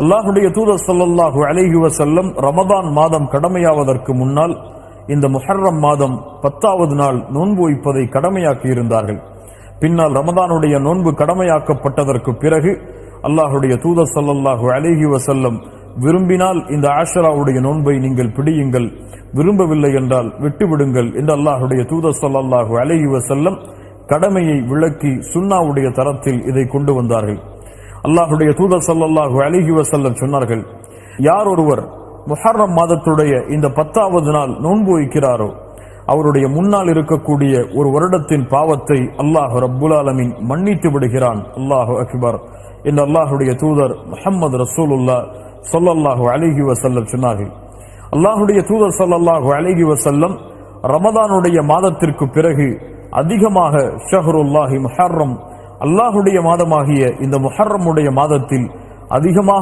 அல்லாஹ்வுடைய தூதர் ஸல்லல்லாஹு அலைஹி வஸல்லம் ரமதான் மாதம் கடமையாவதற்கு முன்னால் இந்த முஹர்ரம் மாதம் 10வது நாள் நோன்பு வைப்பதை கடமையாக்கி இருந்தார்கள். பின்னால் ரமதானுடைய நோன்பு கடமையாக்கப்பட்டதற்கு பிறகு அல்லாஹ்வுடைய தூதர் ஸல்லல்லாஹு அலைஹி வஸல்லம் விரும்பினால் இந்த ஆஷராவுடைய நோன்பை நீங்கள் பிடியுங்கள், விரும்பவில்லை என்றால் விட்டுவிடுங்கள் என்று அல்லாஹ்வுடைய தூதர் ஸல்லல்லாஹு அலைஹி வஸல்லம் கடமையை விளக்கி சுன்னாவுடைய தரத்தில் இதை கொண்டு வந்தார்கள். அல்லாஹ்வுடைய தூதர் ஸல்லல்லாஹு அலைஹி வஸல்லம் சொன்னார்கள், யார் ஒருவர் முஹர்ரம் மாதத்துடைய இந்த 10வது நாள் நோன்பு வைக்கிறாரோ அவருடைய முன்னால் இருக்கக்கூடிய ஒரு வருடத்தின் பாவத்தை அல்லாஹ் ரப்புல் ஆலமீன் மன்னித்து விடுகிறான். அல்லாஹு அக்பர் என்று அல்லாஹ்வுடைய தூதர் முஹம்மது ரசூலுல்லாஹ் ஸல்லல்லாஹு அலைஹி வஸல்லம் சொன்னார்கள். அல்லாஹ்வுடைய தூதர் ஸல்லல்லாஹு அலைஹி வஸல்லம் ரமதானுடைய மாதத்திற்கு பிறகு அதிகமாக ஷஹ்ருல்லாஹி முஹர்ரம், அல்லாஹ்வுடைய மாதமாகிய இந்த முஹர்ரமுடைய மாதத்தில் அதிகமாக